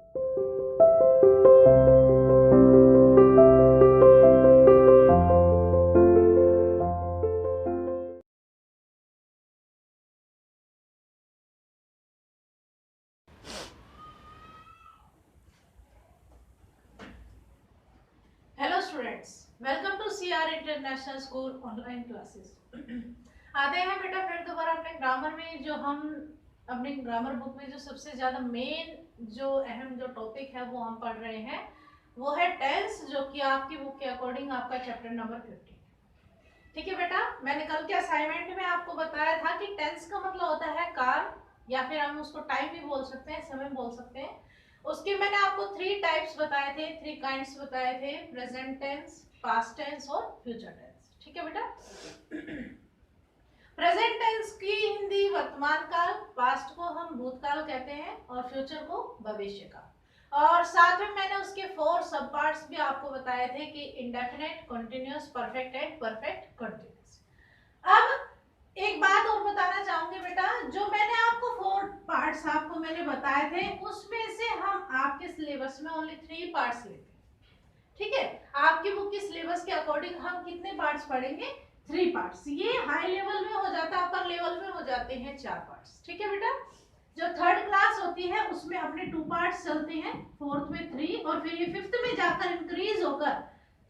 Hello students, welcome to CR international school online classes. आते हैं बेटा फिर दोबारा अपने ग्रामर में। जो हम अपनी ग्रामर बुक में जो सबसे ज़्यादा मेन जो अहम जो टॉपिक है वो हम पढ़ रहे हैं, वो है टेंस, जो कि आपकी बुक के अकॉर्डिंग आपका चैप्टर नंबर 15। ठीक है बेटा, मैंने कल के असाइनमेंट में आपको बताया था कि टेंस का मतलब होता है काल, या फिर हम उसको टाइम भी बोल सकते हैं, समय बोल सकते हैं। उसके मैंने आपको 3 टाइप्स बताए थे, 3 काइंड्स बताए थे, प्रेजेंट टेंस, पास्ट टेंस और फ्यूचर टेंस। ठीक है बेटा। प्रेजेंट टेंस की हिंदी वर्तमान काल, पास्ट को हम भूतकाल कहते हैं और फ्यूचर को भविष्य का। और साथ में मैंने उसके 4 सब पार्ट्स भी आपको बताए थे कि indefinite, continuous, perfect and perfect continuous. अब एक बात और बताना चाहूंगी बेटा, जो मैंने आपको 4 पार्ट्स आपको मैंने बताए थे, उसमें से हम आपके सिलेबस में ओनली 3 पार्ट्स लेते हैं। ठीक है, आपकी बुक की सिलेबस के अकॉर्डिंग हम कितने पार्ट्स पढ़ेंगे? 3 पार्ट्स। ये हाई लेवल में हो जाता है, अपर लेवल में हो जाते हैं 4 पार्ट्स। ठीक है बेटा। जो 3rd क्लास होती है उसमें अपने 2 पार्ट्स चलते हैं, 4th में 3, और फिर ये 5th में जाकर इंक्रीज होकर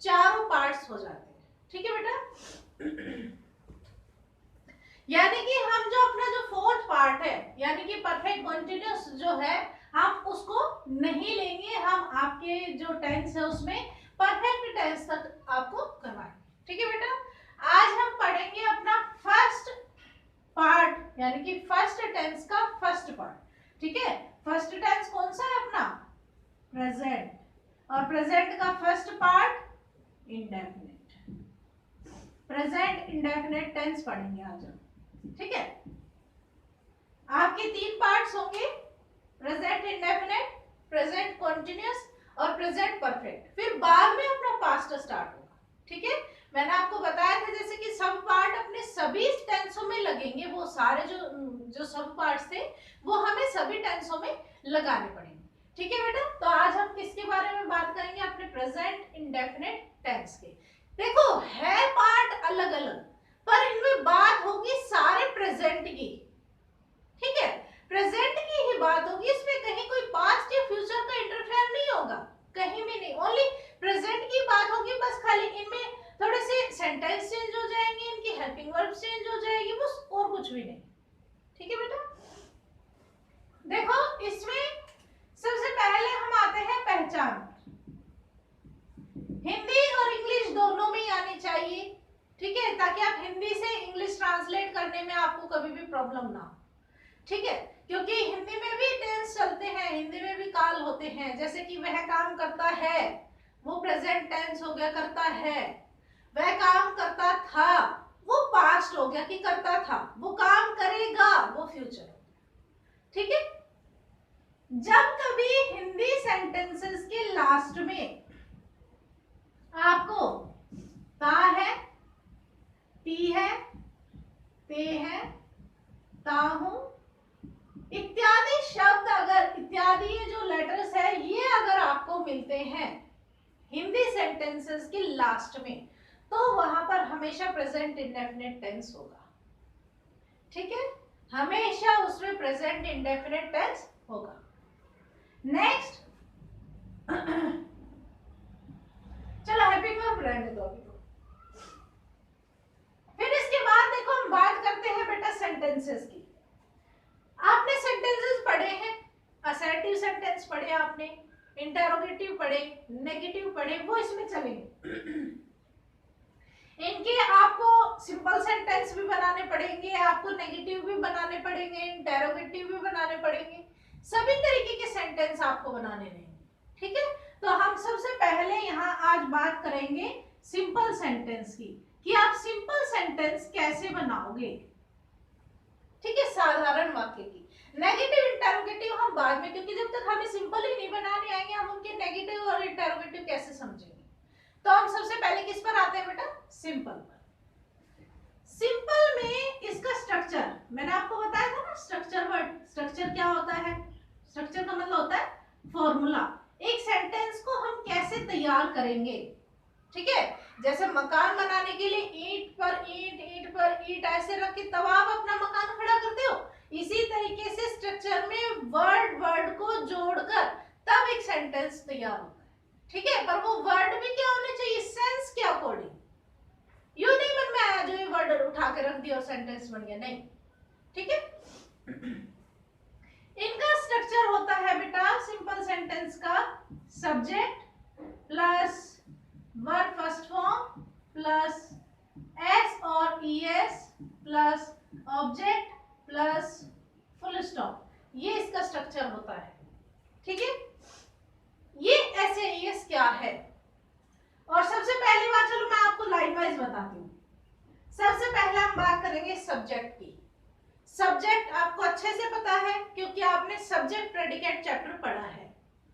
4 पार्ट्स हो जाते हैं। ठीक है बेटा। यानी कि हम जो अपना जो 4th पार्ट है, यानी कि परफेक्ट कंटीन्यूअस जो है, हम उसको नहीं लेंगे। हम आपके जो टेंस है उसमें परफेक्ट टेंस तक आपको करवाएंगे। ठीक है बेटा। आज हम पढ़ेंगे अपना फर्स्ट पार्ट, यानी कि फर्स्ट टेंस का फर्स्ट पार्ट। ठीक है, फर्स्ट टेंस कौन सा है अपना? प्रेजेंट। और प्रेजेंट का first part indefinite. Present indefinite tense पढ़ेंगे आज हम। ठीक है, आपके 3 पार्ट्स होंगे, प्रेजेंट इंडेफिनिट, प्रेजेंट कंटीन्यूअस और प्रेजेंट परफेक्ट। फिर बाद में अपना पास्ट स्टार्ट होगा। ठीक है, मैंने आपको बताया था जैसे कि सब पार्ट अपने सभी टेंसों में लगेंगे, वो सारे जो सब पार्ट्स थे वो हमें सभी टेंसों में लगाने पड़ेंगे। ठीक है बेटा, तो आज हम किसके बारे में बात करेंगे? अपने प्रेजेंट इंडेफिनिट टेंस के। देखो, है पार्ट अलग अलग, पर इनमें बात होगी सारे प्रेजेंट की। ठीक है, प्रेजेंट की ही बात होगी, इसमें कहीं कोई पास्ट या फ्यूचर का इंटरफेयर नहीं होगा, कहीं भी नहीं। ओनली प्रेजेंट की बात होगी, बस खाली इनमें थोड़े से सेंटेंस चेंज हो जाएंगे, इनकी हेल्पिंग वर्ब्स चेंज हो जाएगी, बस, और कुछ भी नहीं। ठीक है बेटा। देखो, इसमें सबसे पहले हम आते हैं पहचान। हिंदी और इंग्लिश दोनों में ही आनी चाहिए। ठीक है, ताकि आप हिंदी से इंग्लिश ट्रांसलेट करने में आपको कभी भी प्रॉब्लम ना हो। ठीक है, क्योंकि हिंदी में भी टेंस चलते हैं, हिंदी में भी काल होते हैं। जैसे कि वह काम करता है, वो प्रेजेंट टेंस हो गया, करता है। वह काम करता था, वो पास्ट हो गया कि करता था। वो काम करेगा, वो फ्यूचर हो गया। ठीक है, जब कभी हिंदी सेंटेंसेस के लास्ट में आपको ता है, ती है, ते है, ताहू इत्यादि शब्द, अगर इत्यादि ये जो लेटर्स है, ये अगर आपको मिलते हैं हिंदी सेंटेंसेस के लास्ट में, तो वहां पर हमेशा प्रेजेंट इंडेफिनिट टेंस होगा। ठीक है, हमेशा उसमें प्रेजेंट इंडेफिनिट टेंस होगा। नेक्स्ट, चलो हेल्पिंग वर्ब रहने दो अभी। फिर इसके बाद देखो हम बात करते हैं बेटा सेंटेंसेस की। आपने सेंटेंसेस पढ़े हैं, असर्टिव सेंटेंस पढ़े आपने, इंटरोगेटिव पढ़े, नेगेटिव पढ़े, वो इसमें चलेंगे। इनके आपको सिंपल सेंटेंस भी बनाने पड़ेंगे, आपको नेगेटिव भी बनाने पड़ेंगे, इंटरोगेटिव भी बनाने पड़ेंगे, सभी तरीके के सेंटेंस आपको बनाने रहेंगे। ठीक है, तो हम सबसे पहले यहाँ आज बात करेंगे सिंपल सेंटेंस की, कि आप सिंपल सेंटेंस कैसे बनाओगे। ठीक है, साधारण वाक्य की। नेगेटिव इंटरोगेटिव हम बाद में, क्योंकि जब तक हमें सिंपल ही नहीं बनाने आएंगे, हम उनके नेगेटिव और इंटरोगेटिव कैसे समझेंगे। तो हम सबसे पहले किस पर आते हैं बेटा? सिंपल पर। सिंपल में इसका स्ट्रक्चर मैंने आपको बताया था ना, स्ट्रक्चर वर्ड। स्ट्रक्चर क्या होता है? स्ट्रक्चर का मतलब होता है फॉर्मूला। इस्तेमाल करेंगे। ठीक है, जैसे मकान बनाने के लिए ईंट पर ईंट, ईंट पर ईंट ऐसे रख के तब आप अपना मकान खड़ा करते हो, इसी तरीके से स्ट्रक्चर में वर्ड वर्ड को जोड़कर तब एक सेंटेंस तैयार होता है। ठीक है, पर वो वर्ड भी क्या होने चाहिए, सेंस के अकॉर्डिंग। यू नहीं मन में आया जो ये वर्ड उठा के रख दिया और सेंटेंस बन गया, नहीं। ठीक है, इनका स्ट्रक्चर होता है बेटा सिंपल सेंटेंस का subject plus verb first form plus S और ES plus object plus full stop, ये इसका स्ट्रक्चर होता है। ठीक है, ये एसएईएस क्या है, और सबसे पहली बात चलो मैं आपको लाइन वाइज बताती हूँ। सबसे पहले हम बात करेंगे सब्जेक्ट की। सब्जेक्ट आपको अच्छे से पता है क्योंकि आपने सब्जेक्ट प्रेडिकेट चैप्टर पढ़ा है।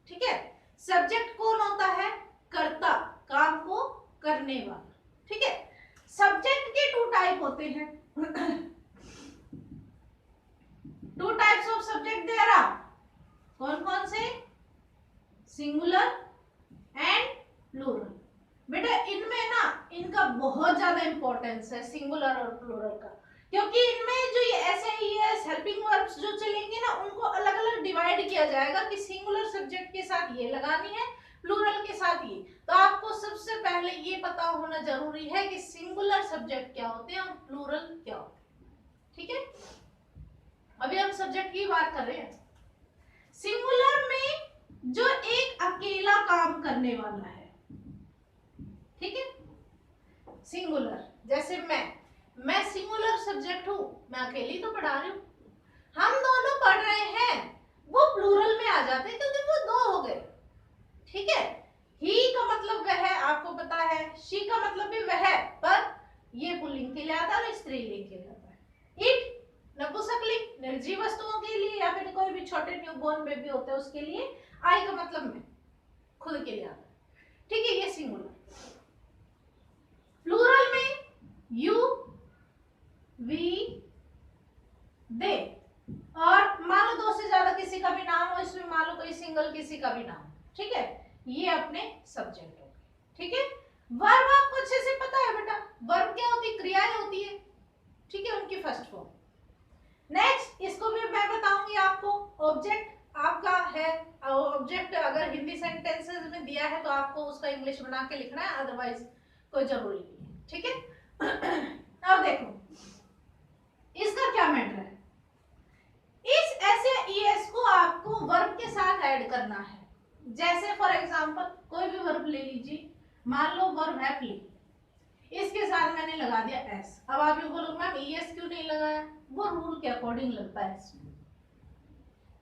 ठीक है, सब्जेक्ट कौन होता है, कर्ता, काम को करने वाला। ठीक है, सब्जेक्ट के टू टाइप होते हैं। Two types of subject there are, कौन कौन से, सिंगुलर एंड प्लूरल। बेटा इनमें ना इनका बहुत ज्यादा इंपॉर्टेंस है, सिंगुलर और प्लूरल का, क्योंकि इनमें जो ये एसएईएस हेल्पिंग वर्ब्स जो चलेंगे ना उनको अलग अलग डिवाइड किया जाएगा कि सिंगुलर सब्जेक्ट के साथ ये लगानी है, प्लूरल के साथ ये। तो आपको सबसे पहले ये पता होना जरूरी है कि सिंगुलर सब्जेक्ट क्या होते हैं और प्लूरल क्या होते हैं। ठीक है, अभी हम सब्जेक्ट की बात कर रहे हैं। सिंगुलर में जो एक अकेला काम करने वाला है, ठीक है, सिंगुलर, जैसे मैं सिंगुलर सब्जेक्ट हूं, मैं अकेली तो पढ़ा रही हूं, हम दोनों पढ़ रहे हैं, वो प्लूरल में आ जाते हैं क्योंकि वो दो हो गए। ठीक है, ही का मतलब वह है, आपको पता है, शी का मतलब भी वह है, पर ये पुल्लिंग के लिए आता है और स्त्रीलिंग के लिए आता है। इट नपुंसकलिंग निर्जीव वस्तुओं के लिए या फिर कोई भी छोटे न्यूबॉर्न बेबी होते हैं उसके लिए, आई का मतलब मैं, खुद के लिए आता है। ठीक है, ये सिंगुलर। प्लूरल में यू, वी, दे, और मान लो दो से ज्यादा किसी का भी नाम हो, इसमें मान लो कोई सिंगल किसी का भी नाम। ठीक है, ये अपने सब्जेक्ट हो गए। ठीक है, वर्ब आपको अच्छे से पता है बेटा, वर्ब क्या होती है, क्रियाएं होती है। ठीक है, उनकी फर्स्ट फॉर्म। नेक्स्ट इसको भी मैं बताऊंगी आपको। ऑब्जेक्ट आपका है, ऑब्जेक्ट अगर हिंदी सेंटेंसेस में दिया है तो आपको उसका इंग्लिश बना के लिखना है, अदरवाइज कोई जरूरी नहीं है। ठीक है, अब देखो इसका क्या मैटर है, इस एस या ईएस को आपको वर्ब के साथ ऐड करना है। जैसे फॉर एग्जांपल कोई भी वर्ब ले लीजिए, मान लो वर्ब है प्ले, इसके साथ मैंने लगा दिया एस। अब आप ये बोलोगे मैम ईएस क्यों नहीं लगाया, वो रूल के अकॉर्डिंग लगता है इसमें।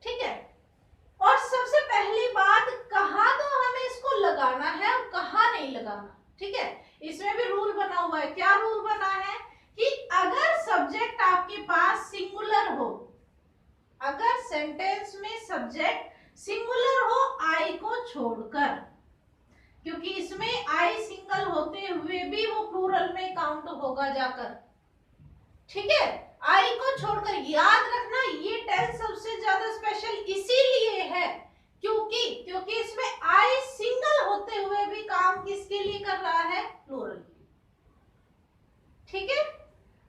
ठीक है, और सबसे पहली बात कहाँ तो हमें इसको लगाना है और कहाँ नहीं लगाना। ठीक है, इसमें भी रूल बना हुआ है। क्या रूल बना है कि अगर सब्जेक्ट आपके पास सिंगुलर हो, अगर सेंटेंस में सब्जेक्ट सिंगुलर हो आई को छोड़कर, क्योंकि इसमें आई सिंगल होते हुए भी वो प्लूरल में काउंट होगा जाकर। ठीक है, आई को छोड़कर, याद रखना ये टेंस सबसे ज्यादा स्पेशल इसीलिए है क्योंकि इसमें आई सिंगल होते हुए भी काम किसके लिए कर रहा है, प्लूरल। ठीक है,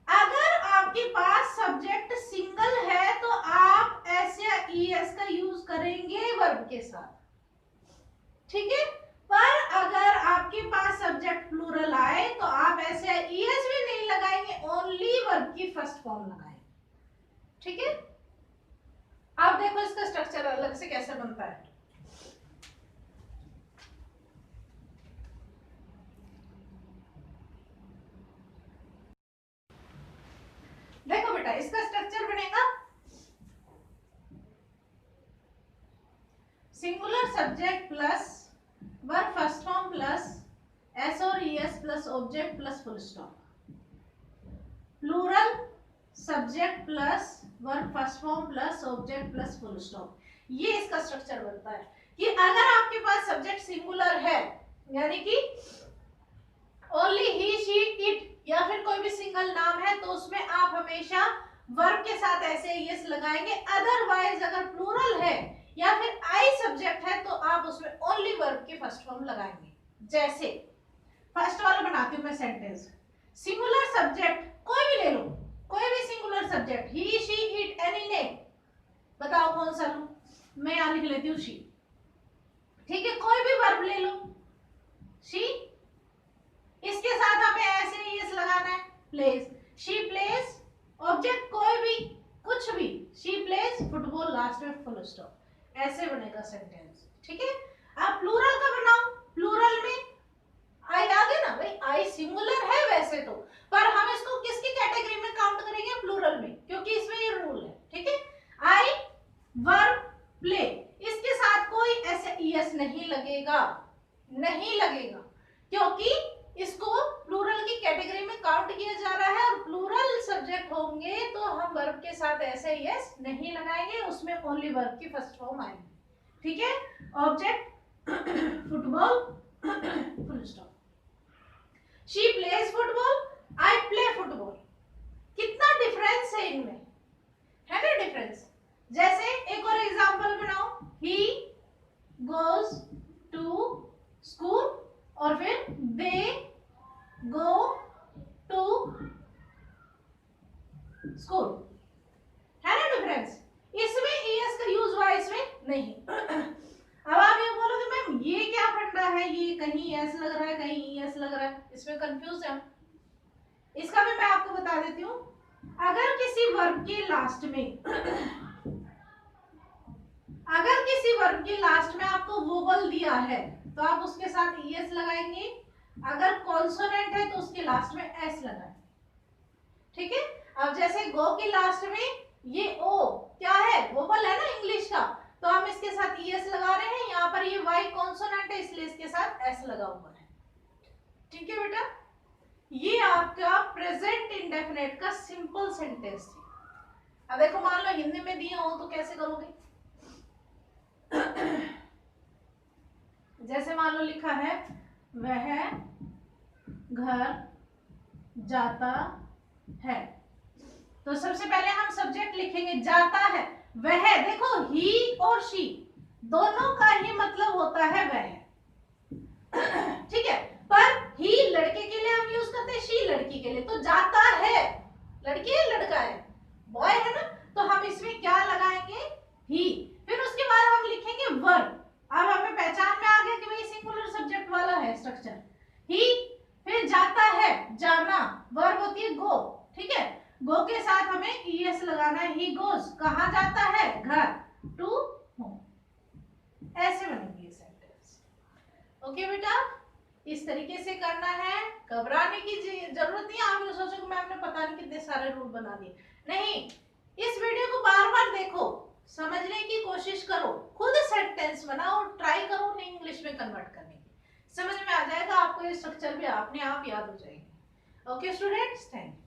अगर आपके पास सब्जेक्ट सिंगल है तो आप एस या ईएस का यूज करेंगे वर्ब के साथ। ठीक है, पर अगर आपके पास सब्जेक्ट प्लूरल आए तो आप एस या ईएस भी नहीं लगाएंगे, ओनली वर्ब की फर्स्ट फॉर्म लगाएंगे। ठीक है, आप देखो इसका स्ट्रक्चर अलग से कैसे बनता है। देखो बेटा इसका स्ट्रक्चर बनेगा singular subject plus verb first form plus S और ES plus object plus full stop. Plural subject plus verb first form plus object plus full stop. ये इसका स्ट्रक्चर बनता है कि अगर आपके पास सब्जेक्ट सिंगुलर है, यानी कि ओनली ही, शी, इट या फिर कोई भी सिंगल नाम है, तो उसमें आप हमेशा वर्ब के साथ ऐसे यस लगाएंगे। अदरवाइज अगर प्लूरल है या फिर आई सब्जेक्ट है तो आप उसमें ओनली वर्ब की फर्स्ट फॉर्म लगाएंगे। जैसे फर्स्ट वाला बनाती हूँ मैं सेंटेंस, सिंगुलर सब्जेक्ट कोई भी ले लो, कोई भी singular subject, he she it any name, बताओ कौन सा लूं, मैं यहां लिख लेती हूँ शी, ठीक है। कोई भी वर्ब ले लो, शी, इसके साथ हमें ऐसे ही यस लगाना है, प्लेस, शी प्लेस, ऑब्जेक्ट कोई भी, कुछ भी, शी प्लेस फुटबॉल, लास्ट में फुल स्टॉप, ऐसे बनेगा सेंटेंस, ठीक है। अब प्लूरल का बनाओ, प्लूरल में आई आ गया ना भाई, आई सिंगुलर है वैसे तो, पर हम इसको किसकी कैटेगरी में काउंट करेंगे, प्लूरल में, क्योंकि इसमें ये रूल है, ठीक है। आई वर्ब प्ले, इसके साथ कोई ऐसे ईएस नहीं लगेगा, नहीं लगेगा, क्योंकि इसको प्लूरल की कैटेगरी में काउंट किया जा रहा है, और प्लूरल सब्जेक्ट होंगे तो हम वर्ब के साथ ऐसे यस नहीं लगाएंगे, उसमें ओनली वर्ब की फर्स्ट फॉर्म आएगी, ठीक है। Object football full stop, she plays football, I play football, कितना डिफरेंस है इनमें, है ना डिफरेंस। जैसे एक और एग्जांपल बनाओ, ही गोज टू स्कूल, और फिर दे गो टू स्कूल, है ना डिफरेंस, इसमें ईएस का यूज हुआ, इसमें नहीं। अब आप ये बोलोगे मैम ये क्या फंडा है, ये कहीं एस लग रहा है कहीं ईएस लग रहा है, इसमें कंफ्यूज है। इसका भी मैं आपको बता देती हूँ, अगर किसी वर्ब के लास्ट में अगर किसी वर्ब के लास्ट में आपको वोवल दिया है तो आप उसके साथ ईएस लगाएंगे, अगर कॉन्सोनेंट है तो उसके लास्ट में एस लगाएंगे, ठीक है। अब जैसे गो के लास्ट में ये ओ क्या है, वोवल है ना इंग्लिश का, तो हम इसके साथ ईएस लगा रहे हैं, यहाँ पर ये वाई कॉन्सोनेंट है इसलिए इसके साथ एस लगा हुआ है, ठीक है बेटा। ये आपका प्रेजेंट इंडेफिनिट का सिंपल सेंटेंस थी। अब देखो मान लो हिंदी में दिया हो तो कैसे करोगे, जैसे मान लो लिखा है वह घर जाता है, तो सबसे पहले हम सब्जेक्ट लिखेंगे जाता है, वह, देखो ही और शी दोनों का ही मतलब होता है वह, ठीक है, पर ही लड़के के लिए हम यूज करते हैं, शी लड़की के लिए, तो जाता है लड़की है लड़का है बॉय है ना, तो हम इसमें क्या लगाएंगे, ही, फिर उसके बाद हम लिखेंगे वर्ब, अब हमें पहचान में आ गया कि भाई सिंगुलर सब्जेक्ट वाला है स्ट्रक्चर, ही, फिर जाता है जाना, वर्ब होती है गो, ठीक है, गो के साथ हमें ईएस लगाना है, ही गोज, कहाँ जाता है, घर, टू होम, ऐसे बनेंगे सेंटेंस, ओके बेटा। इस तरीके से करना है, घबराने की जरूरत नहीं, आप सोचोगे मैम ने पता नहीं कितने सारे रूल बना दिए, नहीं, इस वीडियो को बार बार देखो, समझने की कोशिश करो, खुद सेंटेंस बनाओ, ट्राई करो उन्हें इंग्लिश में कन्वर्ट करने की, समझ में आ जाएगा आपको, ये स्ट्रक्चर भी अपने आप याद हो जाएगी। Okay students, thank you.